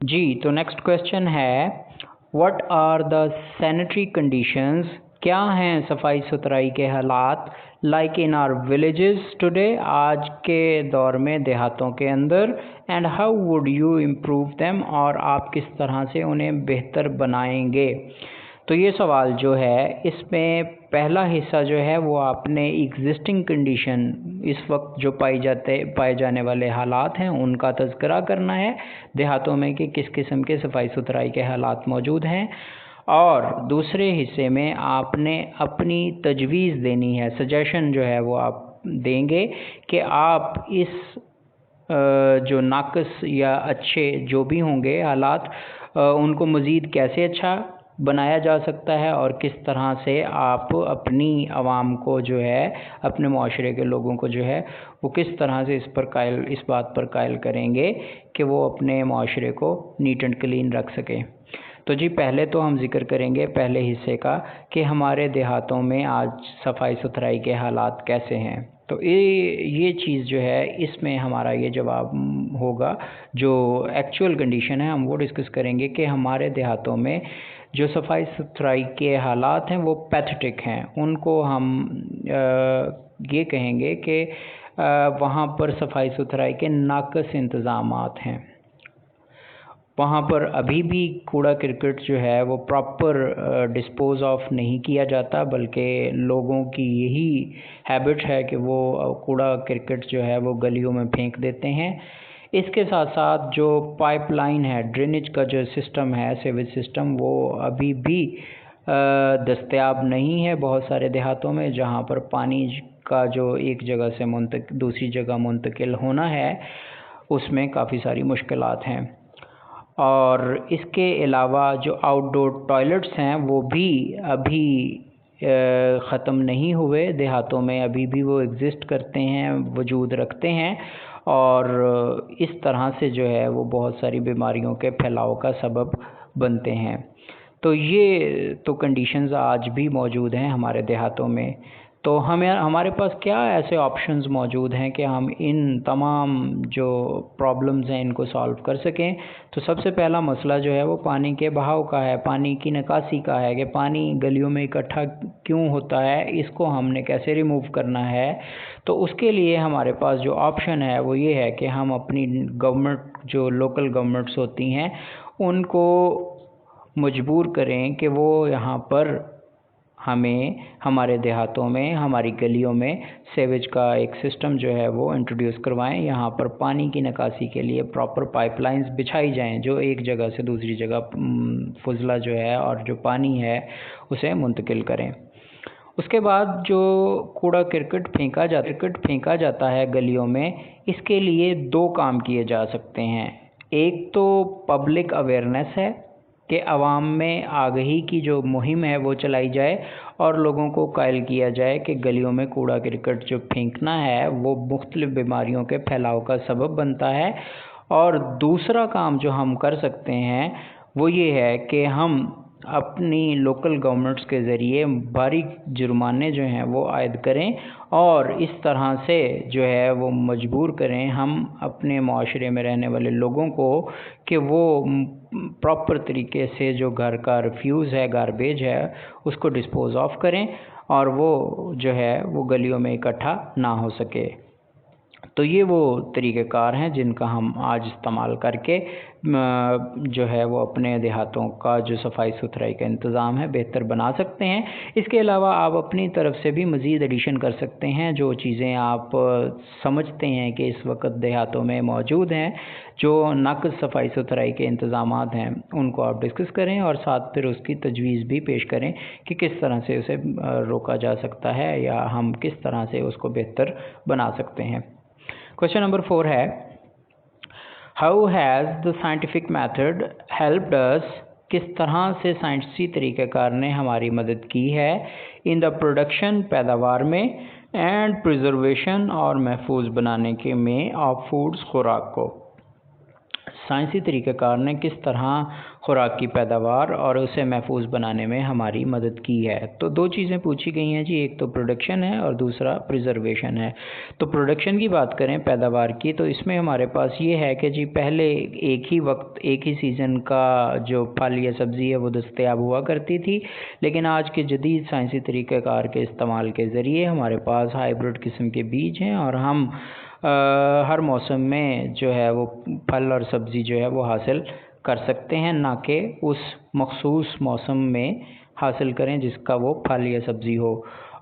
जी, तो next question है, what are the sanitary conditions, क्या हैं सफाई सुथराई के हालात like in our villages today, आज के दौर में देहातों के अंदर, and how would you improve them, और आप किस तरह से उन्हें बेहतर बनाएंगे। तो ये सवाल जो है इसमें पहला हिस्सा जो है वो आपने एग्जिस्टिंग कंडीशन, इस वक्त जो पाए जाने वाले हालात हैं उनका तज़किरा करना है देहातों में कि किस किस्म के सफाई सुथराई के हालात मौजूद हैं, और दूसरे हिस्से में आपने अपनी तजवीज़ देनी है, सजेशन जो है वो आप देंगे कि आप इस जो नाक़स या अच्छे जो भी होंगे हालात उनको मज़ीद कैसे अच्छा बनाया जा सकता है, और किस तरह से आप अपनी आवाम को जो है, अपने माशरे के लोगों को जो है वो किस तरह से इस बात पर कायल करेंगे कि वो अपने माशरे को नीट एंड क्लीन रख सकें। तो जी, पहले तो हम जिक्र करेंगे पहले हिस्से का कि हमारे देहातों में आज सफाई सुथराई के हालात कैसे हैं। तो ये चीज़ जो है इसमें हमारा ये जवाब होगा, जो एक्चुअल कंडीशन है हम वो डिस्कस करेंगे कि हमारे देहातों में जो सफाई सुथराई के हालात हैं वो पैथेटिक हैं। उनको हम ये कहेंगे कि वहाँ पर सफाई सुथराई के नाक़स इंतज़ामात हैं, वहाँ पर अभी भी कूड़ा करकट जो है वो प्रॉपर डिस्पोज़ ऑफ नहीं किया जाता, बल्कि लोगों की यही हैबिट है कि वो कूड़ा करकट जो है वो गलियों में फेंक देते हैं। इसके साथ साथ जो पाइपलाइन है, ड्रेनेज का जो सिस्टम है, सीवेज सिस्टम, वो अभी भी दस्तयाब नहीं है बहुत सारे देहातों में, जहाँ पर पानी का जो एक जगह से दूसरी जगह मुंतकिल होना है उसमें काफ़ी सारी मुश्किलात हैं। और इसके अलावा जो आउटडोर टॉयलेट्स हैं वो भी अभी ख़त्म नहीं हुए देहातों में, अभी भी वो एग्ज़िस्ट करते हैं, वजूद रखते हैं, और इस तरह से जो है वो बहुत सारी बीमारियों के फैलाव का सबब बनते हैं। तो ये तो कंडीशंस आज भी मौजूद हैं हमारे देहातों में। तो हमारे पास क्या ऐसे ऑप्शंस मौजूद हैं कि हम इन तमाम जो प्रॉब्लम्स हैं इनको सॉल्व कर सकें। तो सबसे पहला मसला जो है वो पानी के बहाव का है, पानी की निकासी का है, कि पानी गलियों में इकट्ठा क्यों होता है, इसको हमने कैसे रिमूव करना है। तो उसके लिए हमारे पास जो ऑप्शन है वो ये है कि हम अपनी गवर्नमेंट, जो लोकल गवर्नमेंट्स होती हैं, उनको मजबूर करें कि वो यहाँ पर हमें हमारे देहातों में, हमारी गलियों में सीवेज का एक सिस्टम जो है वो इंट्रोड्यूस करवाएं। यहाँ पर पानी की निकासी के लिए प्रॉपर पाइपलाइंस बिछाई जाएं जो एक जगह से दूसरी जगह फजला जो है और जो पानी है उसे मुंतकिल करें। उसके बाद जो कूड़ा करकट फेंका जाता है गलियों में, इसके लिए दो काम किए जा सकते हैं। एक तो पब्लिक अवेयरनेस है कि आवाम में आगाही की जो मुहिम है वो चलाई जाए और लोगों को कायल किया जाए कि गलियों में कूड़ा करकट जो फेंकना है वो मुख्तलिफ बीमारियों के फैलाव का सबब बनता है। और दूसरा काम जो हम कर सकते हैं वो ये है कि हम अपनी लोकल गवर्नमेंट्स के ज़रिए भारी जुर्माने जो हैं वो आयद करें, और इस तरह से जो है वो मजबूर करें हम अपने माशरे में रहने वाले लोगों को कि वो प्रॉपर तरीके से जो घर का रिफ्यूज़ है, गारबेज है, उसको डिस्पोज़ ऑफ करें और वो जो है वो गलियों में इकट्ठा ना हो सके। तो ये वो तरीक़ेकार हैं जिनका हम आज इस्तेमाल करके जो है वो अपने देहातों का जो सफाई सुथराई का इंतज़ाम है बेहतर बना सकते हैं। इसके अलावा आप अपनी तरफ से भी मज़ीद एडिशन कर सकते हैं, जो चीज़ें आप समझते हैं कि इस वक्त देहातों में मौजूद हैं, जो नाक़िस सफाई सुथराई के इंतज़ामात हैं, उनको आप डिस्कस करें और साथ फिर उसकी तजवीज़ भी पेश करें कि किस तरह से उसे रोका जा सकता है या हम किस तरह से उसको बेहतर बना सकते हैं। क्वेश्चन नंबर 4 है, how has the scientific method helped अस, किस तरह से साइंसी तरीक़ेकार ने हमारी मदद की है इन द प्रोडक्शन, पैदावार में, एंड प्रिजर्वेशन, और महफूज बनाने के में, ऑफ फूड्स, खुराक को। سائنسی طریقہ کار نے کس طرح خوراک کی پیداوار اور اسے محفوظ بنانے میں ہماری مدد کی ہے؟ تو دو چیزیں پوچھی گئی ہیں جی، ایک تو پروڈکشن ہے اور دوسرا پریزرویشن ہے۔ تو پروڈکشن کی بات کریں، پیداوار کی، تو اس میں ہمارے پاس یہ ہے کہ جی پہلے ایک ہی وقت ایک ہی سیزن کا جو پھل یا سبزی ہے وہ دستیاب ہوا کرتی تھی، لیکن آج کے جدید سائنسی طریقہ کار کے استعمال کے ذریعے ہمارے پاس ہائیبرڈ قسم کے بیج ہیں اور ہم ہر موسم میں جو ہے وہ پھل اور سبزی جو ہے وہ حاصل کر سکتے ہیں، نہ کہ اس مخصوص موسم میں حاصل کریں جس کا وہ پھل یا سبزی ہو۔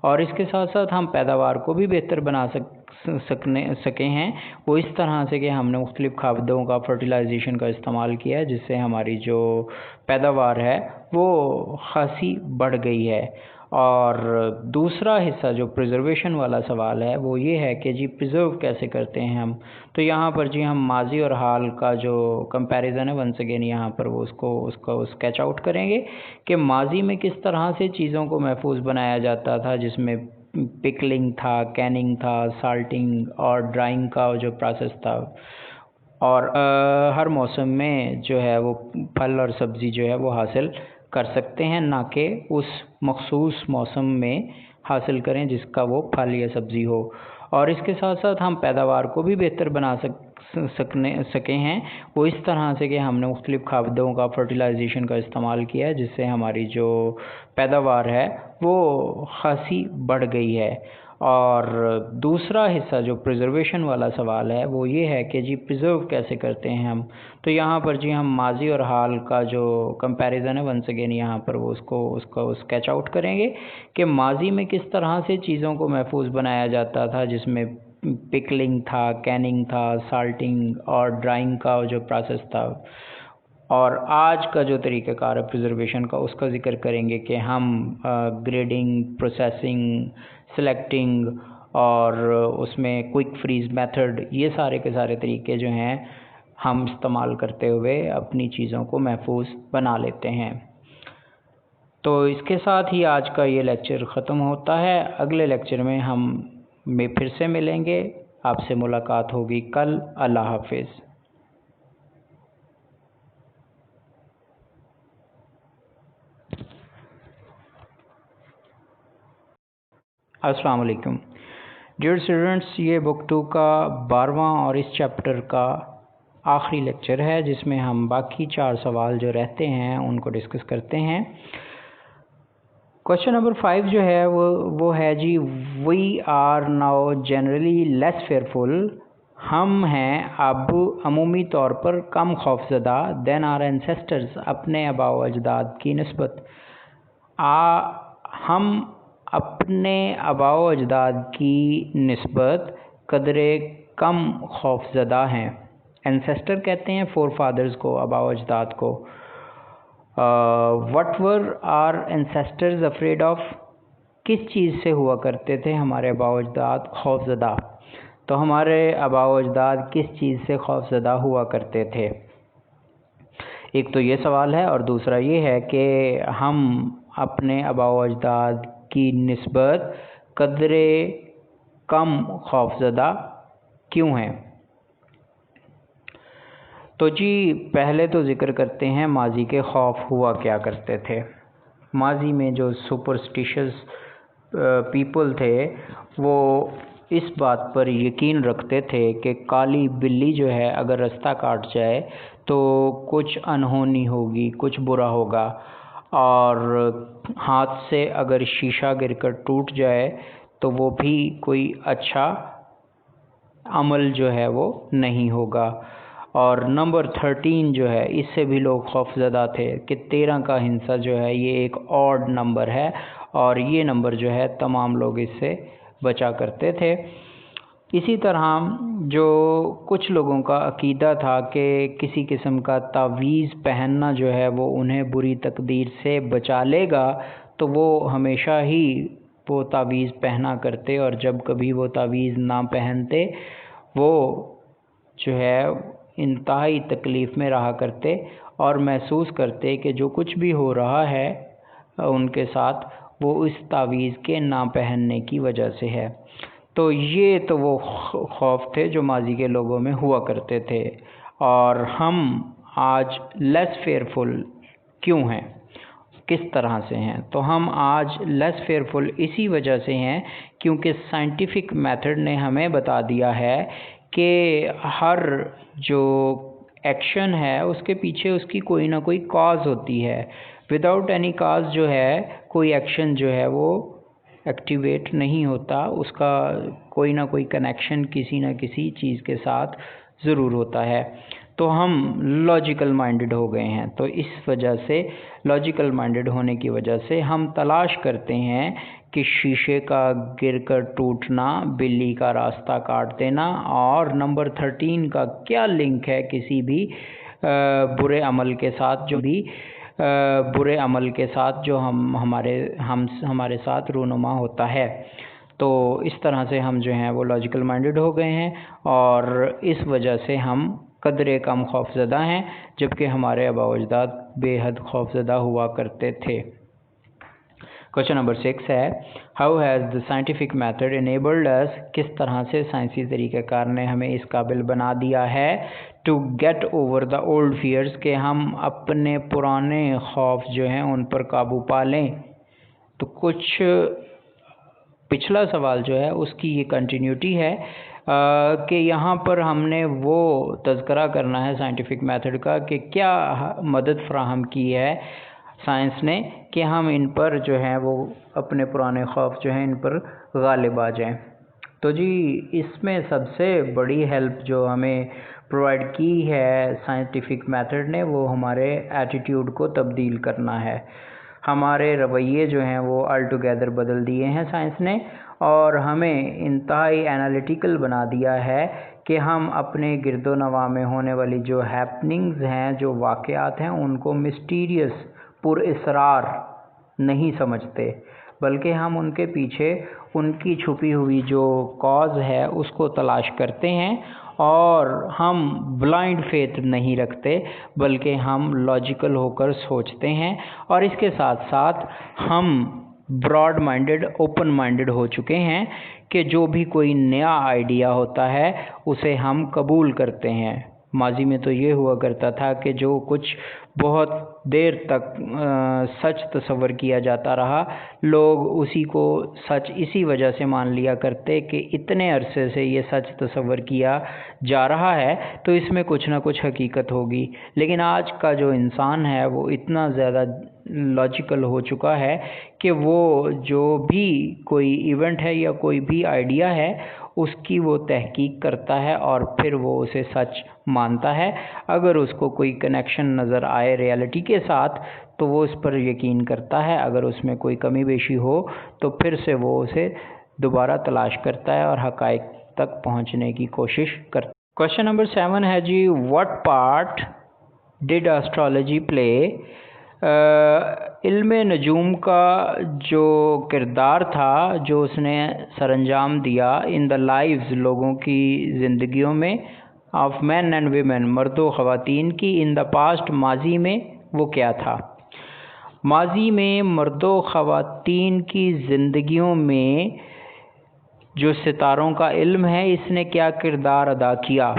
اور اس کے ساتھ ساتھ ہم پیداوار کو بھی بہتر بنا سکے ہیں، وہ اس طرح سے کہ ہم نے مختلف کھادوں کا فرٹیلائزیشن کا استعمال کیا ہے، جس سے ہماری جو پیداوار ہے وہ خاصی بڑھ گئی ہے۔ اور دوسرا حصہ جو پریزرویشن والا سوال ہے وہ یہ ہے کہ جی پریزرو کیسے کرتے ہیں ہم؟ تو یہاں پر جی ہم ماضی اور حال کا جو کمپیریزن ہے ونس اگین یہاں پر وہ اس کو اسکیچ آؤٹ کریں گے کہ ماضی میں کس طرح سے چیزوں کو محفوظ بنایا جاتا تھا، جس میں پکلنگ تھا، کیننگ تھا، سالٹنگ اور ڈرائنگ کا جو پروسیس تھا، اور ہر موسم میں جو ہے وہ پھل اور سبزی جو ہے وہ حاصل کر سکتے ہیں، نہ کہ اس مخصوص موسم میں حاصل کریں جس کا وہ پھل یا سبزی ہو۔ اور اس کے ساتھ ساتھ ہم پیداوار کو بھی بہتر بنا سکے ہیں، وہ اس طرح سے کہ ہم نے مختلف کھادوں کا فرٹیلائزیشن کا استعمال کیا ہے، جس سے ہماری جو پیداوار ہے وہ خاصی بڑھ گئی ہے۔ اور دوسرا حصہ جو پریزرویشن والا سوال ہے وہ یہ ہے کہ جی پریزرو کیسے کرتے ہیں ہم؟ تو یہاں پر جی ہم ماضی اور حال کا جو کمپیریزن ہے ونس اگین یہاں پر وہ اس کو اسکیچ آؤٹ کریں گے کہ ماضی میں کس طرح سے چیزوں کو محفوظ بنایا جاتا تھا، جس میں پکلنگ تھا، کیننگ تھا، سالٹنگ اور ڈرائنگ کا جو پروسیس تھا، اور آج کا جو طریقہ کار ہے پریزرویشن کا اس کا ذکر کریں گے کہ ہم گریڈنگ، پروسیسنگ، سلیکٹنگ اور اس میں کوئک فریز میتھڈ، یہ سارے کے سارے طریقے جو ہیں ہم استعمال کرتے ہوئے اپنی چیزوں کو محفوظ بنا لیتے ہیں۔ تو اس کے ساتھ ہی آج کا یہ لیکچر ختم ہوتا ہے۔ اگلے لیکچر میں ہم پھر سے ملیں گے، آپ سے ملاقات ہوگی کل۔ اللہ حافظ۔ السلام علیکم ڈیئر اسٹوڈنٹس، یہ بک 2 کا 12واں اور اس چیپٹر کا آخری لیکچر ہے، جس میں ہم باقی 4 سوال جو رہتے ہیں ان کو ڈسکس کرتے ہیں۔ کوشچن نمبر 5 جو ہے وہ ہے جی we are now generally less fearful, ہم ہیں اب عمومی طور پر کم خوفزدہ دین آر اینسیسٹرز، اپنے آباء و اجداد کی نسبت۔ ہم اپنے آباء و اجداد کی نسبت قدرے کم خوفزدہ ہیں۔ اینسیسٹر کہتے ہیں فور فادرز کو، آباء و اجداد کو۔ What were our ancestors afraid of, کس چیز سے ہوا کرتے تھے ہمارے آباء و اجداد خوفزدہ؟ تو ہمارے آباء و اجداد کس چیز سے خوفزدہ ہوا کرتے تھے؟ ایک تو یہ سوال ہے، اور دوسرا یہ ہے کہ ہم اپنے آباء و اجداد کی نسبت قدرے کم خوفزدہ کیوں ہیں؟ تو جی پہلے تو ذکر کرتے ہیں ماضی کے خوف ہوا کیا کرتے تھے۔ ماضی میں جو سپرسٹیشس پیپل تھے وہ اس بات پر یقین رکھتے تھے کہ کالی بلی جو ہے اگر رستہ کاٹ جائے تو کچھ انہونی ہوگی، کچھ برا ہوگا، اور ہاتھ سے اگر شیشہ گر کر ٹوٹ جائے تو وہ بھی کوئی اچھا عمل جو ہے وہ نہیں ہوگا۔ اور نمبر 13 جو ہے اس سے بھی لوگ خوفزدہ تھے کہ 13 کا ہندسہ جو ہے یہ ایک آڈ نمبر ہے، اور یہ نمبر جو ہے تمام لوگ اس سے بچا کرتے تھے۔ اسی طرح جو کچھ لوگوں کا عقیدہ تھا کہ کسی قسم کا تعویذ پہننا جو ہے وہ انہیں بری تقدیر سے بچا لے گا، تو وہ ہمیشہ ہی وہ تعویذ پہنا کرتے، اور جب کبھی وہ تعویذ نہ پہنتے وہ جو ہے انتہائی تکلیف میں رہا کرتے اور محسوس کرتے کہ جو کچھ بھی ہو رہا ہے ان کے ساتھ وہ اس تعویذ کے نہ پہننے کی وجہ سے ہے۔ تو یہ تو وہ خوف تھے جو ماضی کے لوگوں میں ہوا کرتے تھے۔ اور ہم آج لیس فیئرفل کیوں ہیں، کس طرح سے ہیں؟ تو ہم آج لیس فیئرفل اسی وجہ سے ہیں کیونکہ سائنٹیفک میتھڈ نے ہمیں بتا دیا ہے کہ ہر جو ایکشن ہے اس کے پیچھے اس کی کوئی نہ کوئی کاز ہوتی ہے. وداؤٹ اینی کاز جو ہے کوئی ایکشن جو ہے وہ ایکٹیویٹ نہیں ہوتا، اس کا کوئی نہ کوئی کنیکشن کسی نہ کسی چیز کے ساتھ ضرور ہوتا ہے. تو ہم لاجیکل مائنڈڈ ہو گئے ہیں، تو اس وجہ سے لاجیکل مائنڈڈ ہونے کی وجہ سے ہم تلاش کرتے ہیں کہ شیشے کا گر کر ٹوٹنا، بلی کا راستہ کاٹ دینا اور نمبر 13 کا کیا لنک ہے کسی بھی برے عمل کے ساتھ، برے عمل کے ساتھ جو ہمارے ساتھ رونما ہوتا ہے. تو اس طرح سے ہم جو ہیں وہ لاجیکل مائنڈڈ ہو گئے ہیں اور اس وجہ سے ہم قدرے کم خوفزدہ ہیں، جبکہ ہمارے آباء و اجداد بے حد خوفزدہ ہوا کرتے تھے. کوشچن نمبر 6 ہے how has the scientific method enabled us, کس طرح سے سائنسی طریقہ کار نے ہمیں اس قابل بنا دیا ہے to get over the old fears, کہ ہم اپنے پرانے خوف جو ہیں ان پر قابو پا لیں. تو کچھ پچھلا سوال جو ہے اس کی یہ کنٹینیوٹی ہے کہ یہاں پر ہم نے وہ تذکرہ کرنا ہے سائنٹیفک میتھڈ کا کہ کیا مدد فراہم کی ہے سائنس نے کہ ہم ان پر جو ہیں وہ اپنے پرانے خوف جو ہیں ان پر غالب آ جائیں. تو جی اس میں سب سے بڑی ہیلپ جو ہمیں پرووائڈ کی ہے سائنٹیفک میتھڈ نے وہ ہمارے ایٹیٹیوڈ کو تبدیل کرنا ہے. ہمارے رویے جو ہیں وہ آل ٹوگیدر بدل دیے ہیں سائنس نے اور ہمیں انتہائی انالیٹیکل بنا دیا ہے کہ ہم اپنے گرد و نواح میں ہونے والی جو ہیپننگز ہیں، جو واقعات ہیں، ان کو مسٹیریس پر اسرار نہیں سمجھتے، بلکہ ہم ان کے پیچھے ان کی چھپی ہوئی جو کاز ہے اس کو تلاش کرتے ہیں اور ہم بلائنڈ فیتھ نہیں رکھتے بلکہ ہم لاجیکل ہو کر سوچتے ہیں اور اس کے ساتھ ساتھ ہم براڈ مائنڈڈ، اوپن مائنڈڈ ہو چکے ہیں کہ جو بھی کوئی نیا آئیڈیا ہوتا ہے اسے ہم قبول کرتے ہیں. ماضی میں تو یہ ہوا کرتا تھا کہ جو کچھ بہت دیر تک سچ تصور کیا جاتا رہا، لوگ اسی کو سچ اسی وجہ سے مان لیا کرتے کہ اتنے عرصے سے یہ سچ تصور کیا جا رہا ہے تو اس میں کچھ نہ کچھ حقیقت ہوگی. لیکن آج کا جو انسان ہے وہ اتنا زیادہ لاجیکل ہو چکا ہے کہ وہ جو بھی کوئی ایونٹ ہے یا کوئی بھی آئیڈیا ہے اس کی وہ تحقیق کرتا ہے اور پھر وہ اسے سچ مانتا ہے. اگر اس کو کوئی کنیکشن نظر آئے ریالٹی کے ساتھ تو وہ اس پر یقین کرتا ہے، اگر اس میں کوئی کمی بیشی ہو تو پھر سے وہ اسے دوبارہ تلاش کرتا ہے اور حقائق تک پہنچنے کی کوشش کرتا ہے. کوشچن نمبر 7 ہے جی واٹ پارٹ ڈیڈ ایسٹرالوجی پلے، علم نجوم کا جو کردار تھا جو اس نے سر انجام دیا ان دا لائیوز، لوگوں کی زندگیوں میں، آف مین اینڈ ویمن، مرد و خواتین کی، ان دا پاسٹ، ماضی میں وہ کیا تھا. ماضی میں مرد و خواتین کی زندگیوں میں جو ستاروں کا علم ہے اس نے کیا کردار ادا کیا.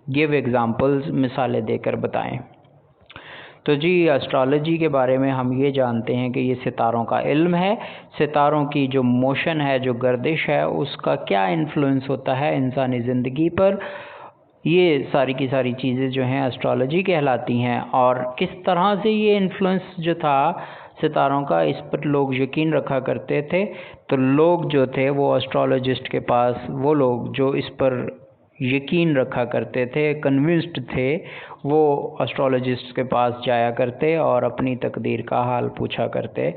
گیو ایگزامپلز، مثالیں دے کر بتائیں. تو جی اسٹرالوجی کے بارے میں ہم یہ جانتے ہیں کہ یہ ستاروں کا علم ہے. ستاروں کی جو موشن ہے، جو گردش ہے، اس کا کیا انفلوئنس ہوتا ہے انسانی زندگی پر، یہ ساری کی ساری چیزیں جو ہیں اسٹرالوجی کہلاتی ہیں. اور کس طرح سے یہ انفلوئنس جو تھا ستاروں کا اس پر لوگ یقین رکھا کرتے تھے، تو لوگ جو تھے وہ اسٹرالوجسٹ کے پاس، وہ لوگ جو اس پر یقین رکھا کرتے تھے، کنونسڈ تھے، وہ اسٹرالوجسٹ کے پاس جایا کرتے اور اپنی تقدیر کا حال پوچھا کرتے.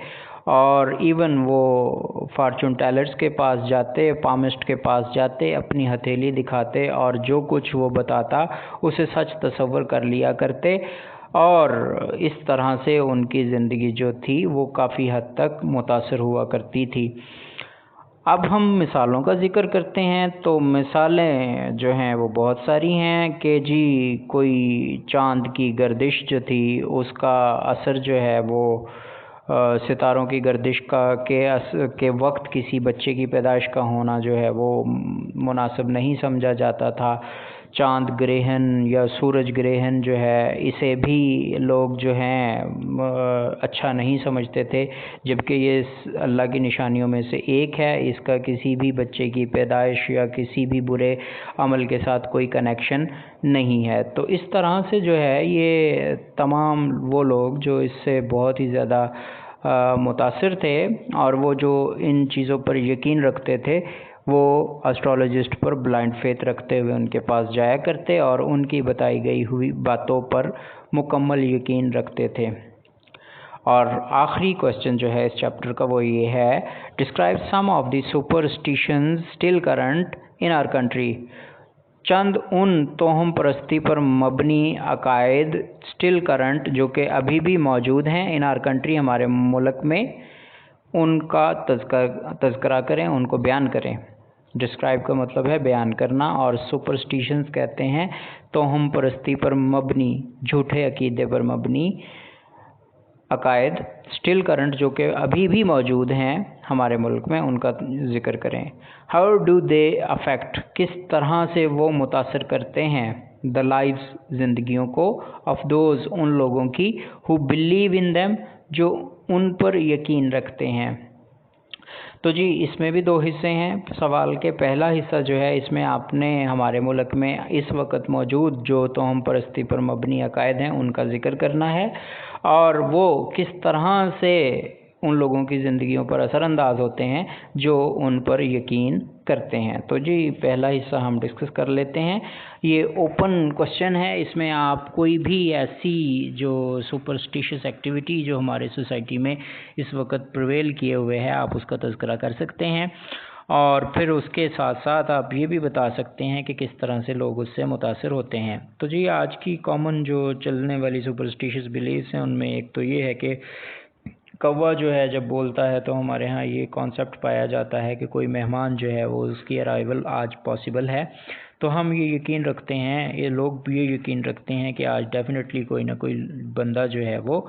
اور ایون وہ فارچون ٹیلرز کے پاس جاتے، پامسٹ کے پاس جاتے، اپنی ہتھیلی دکھاتے اور جو کچھ وہ بتاتا اسے سچ تصور کر لیا کرتے اور اس طرح سے ان کی زندگی جو تھی وہ کافی حد تک متاثر ہوا کرتی تھی. اب ہم مثالوں کا ذکر کرتے ہیں تو مثالیں جو ہیں وہ بہت ساری ہیں کہ جی کوئی چاند کی گردش جو تھی اس کا اثر جو ہے وہ ستاروں کی گردش کا کہ وقت کسی بچے کی پیدائش کا ہونا جو ہے وہ مناسب نہیں سمجھا جاتا تھا. चांद ग्रहण या सूरज ग्रहण जो है इसे भी लोग जो हैं अच्छा नहीं समझते थे, जबकि ये अल्लाह की निशानियों में से एक है। इसका किसी भी बच्चे की पैदाइश या किसी भी बुरे अमल के साथ कोई कनेक्शन नहीं है। तो इस तरह से जो है ये तमाम वो लोग जो इससे बहुत ही ज़्यादा मुतासिर थे और वो जो इन चीज़ों पर यकीन रखते थे, वो एस्ट्रोलॉजिस्ट पर ब्लाइंड फेथ रखते हुए उनके पास जाया करते और उनकी बताई गई हुई बातों पर मुकम्मल यकीन रखते थे। और आखिरी क्वेश्चन जो है इस चैप्टर का वो ये है, describe some of the superstitions still current in our country. चंद उन तोहम परस्ती पर मबनी अकायद स्टिल करंट जो कि अभी भी मौजूद हैं इन आवर कंट्री, हमारे मुल्क में, उनका तज़करा करें, उनको बयान करें। डिस्क्राइब का मतलब है बयान करना और सुपरस्टिशंस कहते हैं तोहम परस्ती पर मबनी, झूठे अकीदे पर मबनी अकायद स्टिल करंट जो कि अभी भी मौजूद हैं हमारे मुल्क में, उनका ज़िक्र करें। हाउ डू दे अफेक्ट, किस तरह से वो मुतासर करते हैं द लाइव्स, ज़िंदगियों को, ऑफ दोज़, उन लोगों की, हु बिलीव इन देम, जो उन पर यकीन रखते हैं। तो जी इसमें भी दो हिस्से हैं सवाल के। पहला हिस्सा जो है इसमें आपने हमारे मुल्क में इस वक्त मौजूद जो तोहम परस्ती पर मबनी अकायद हैं उनका ज़िक्र करना है और वो किस तरह से उन लोगों की ज़िंदगियों पर असरानंदाज होते हैं जो उन पर यकीन करते हैं। तो जी पहला हिस्सा हम डिस्कस कर लेते हैं। ये ओपन क्वेश्चन है, इसमें आप कोई भी ऐसी जो सुपरस्टिशियस एक्टिविटी जो हमारे सोसाइटी में इस वक्त प्रिवेल किए हुए है आप उसका तज़करा कर सकते हैं और फिर उसके साथ साथ आप ये भी बता सकते हैं कि किस तरह से लोग उससे मुतासर होते हैं। तो जी आज की कॉमन जो चलने वाली सुपरस्टिशियस बिलीव्स हैं उनमें एक तो ये है कि कौवा जो है जब बोलता है तो हमारे यहाँ ये कॉन्सेप्ट पाया जाता है कि कोई मेहमान जो है वो उसकी अराइवल आज पॉसिबल है। तो हम ये यकीन रखते हैं, ये लोग भी ये यकीन रखते हैं कि आज डेफिनेटली कोई ना कोई बंदा जो है वो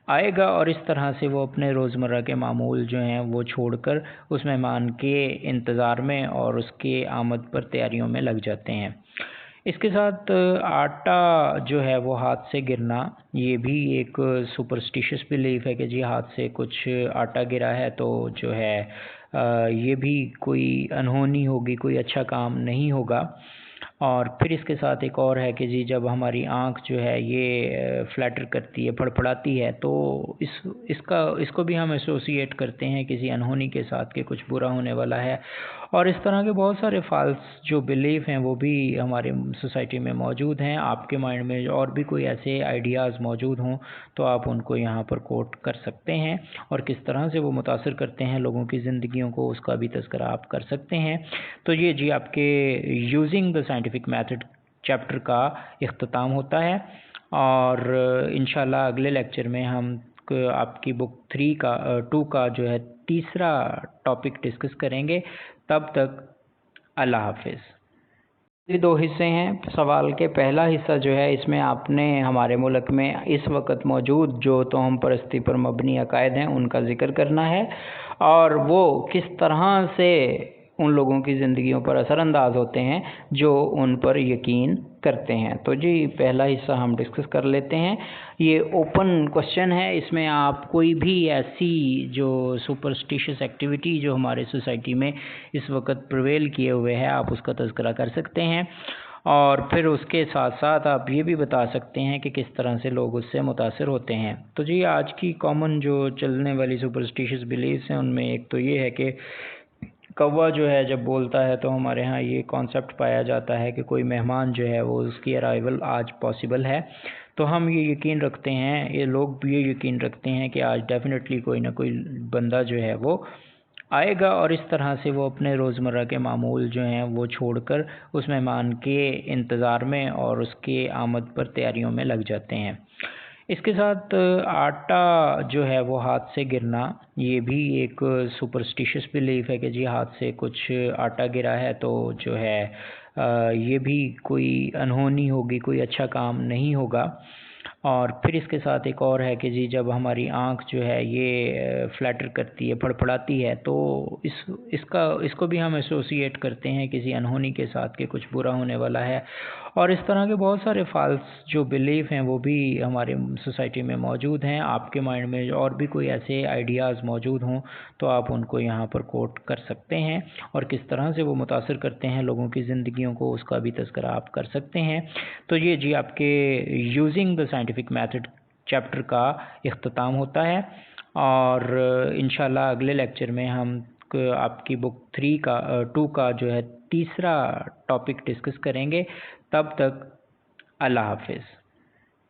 आएगा और इस तरह से वो अपने रोज़मर्रा के मामूल जो हैं वो छोड़कर उस मेहमान के इंतज़ार में और उसके आमद पर तैयारियों में लग जाते हैं। इसके साथ आटा जो है वो हाथ से गिरना, ये भी एक सुपरस्टिशियस बिलीफ है कि जी हाथ से कुछ आटा गिरा है तो जो है ये भी कोई अनहोनी होगी, कोई अच्छा काम नहीं होगा। और फिर इसके साथ एक और है कि जी जब हमारी आँख जो है ये फ्लैटर करती है, फड़फड़ाती है, तो इसको भी हम एसोसिएट करते हैं किसी अनहोनी के साथ कि कुछ बुरा होने वाला है। और इस तरह के बहुत सारे फाल्स जो बिलीफ हैं वो भी हमारे सोसाइटी में मौजूद हैं। आपके माइंड में और भी कोई ऐसे आइडियाज़ मौजूद हों तो आप उनको यहाँ पर कोट कर सकते हैं और किस तरह से वो मुतासर करते हैं लोगों की ज़िंदगियों को, उसका भी तज़करा आप कर सकते हैं। तो ये जी आपके using the scientific method chapter का इख्तिताम होता है और इंशाल्लाह अगले लेक्चर में हम आपकी बुक 2 का जो है तीसरा टॉपिक डिस्कस करेंगे। तब तक अल्लाह हाफिज़। ये दो हिस्से हैं सवाल के। पहला हिस्सा जो है इसमें आपने हमारे मुल्क में इस वक्त मौजूद जो तोहम परस्ती पर मबनी अकायद हैं उनका ज़िक्र करना है और वो किस तरह से उन लोगों की ज़िंदगियों पर असरानंदाज होते हैं जो उन पर यकीन करते हैं। तो जी पहला हिस्सा हम डिस्कस कर लेते हैं। ये ओपन क्वेश्चन है, इसमें आप कोई भी ऐसी जो सुपरस्टिशियस एक्टिविटी जो हमारे सोसाइटी में इस वक्त प्रिवेल किए हुए है आप उसका तज़करा कर सकते हैं और फिर उसके साथ साथ आप ये भी बता सकते हैं कि किस तरह से लोग उससे मुतासर होते हैं। तो जी आज की कॉमन जो चलने वाली सुपरस्टिशियस बिलीव्स हैं उनमें एक तो ये है कि कौवा जो है जब बोलता है तो हमारे यहाँ ये कॉन्सेप्ट पाया जाता है कि कोई मेहमान जो है वो उसकी अराइवल आज पॉसिबल है। तो हम ये यकीन रखते हैं, ये लोग भी ये यकीन रखते हैं कि आज डेफिनेटली कोई ना कोई बंदा जो है वो आएगा और इस तरह से वो अपने रोज़मर्रा के मामूल जो हैं वो छोड़कर उस मेहमान के इंतज़ार में और उसके आमद पर तैयारियों में लग जाते हैं। इसके साथ आटा जो है वो हाथ से गिरना, ये भी एक सुपरस्टिशियस बिलीफ है कि जी हाथ से कुछ आटा गिरा है तो जो है ये भी कोई अनहोनी होगी, कोई अच्छा काम नहीं होगा। اور پھر اس کے ساتھ ایک اور ہے کہ جی جب ہماری آنکھ جو ہے یہ فلیٹر کرتی ہے، پھڑپھڑاتی ہے، تو اس کو بھی ہم ایسوسیٹ کرتے ہیں کسی انہونی کے ساتھ کہ کچھ برا ہونے والا ہے۔ اور اس طرح کے بہت سارے فالس جو بلیف ہیں وہ بھی ہمارے سوسائٹی میں موجود ہیں۔ آپ کے مائنڈ میں اور بھی کوئی ایسے آئیڈیاز موجود ہوں تو آپ ان کو یہاں پر کوٹ کر سکتے ہیں، اور کس طرح سے وہ متاثر کرتے ہیں لوگوں کی زندگیوں کو، اس کا بھی تذکرہ آپ کر سکتے ہیں۔ تو یہ جی آپ کے using the scientific method chapter کا اختتام ہوتا ہے، اور انشاءاللہ اگلے لیکچر میں ہم آپ کی بک 2 کا جو ہے تیسرا ٹاپک ڈسکس کریں گے۔ تب تک اللہ حافظ۔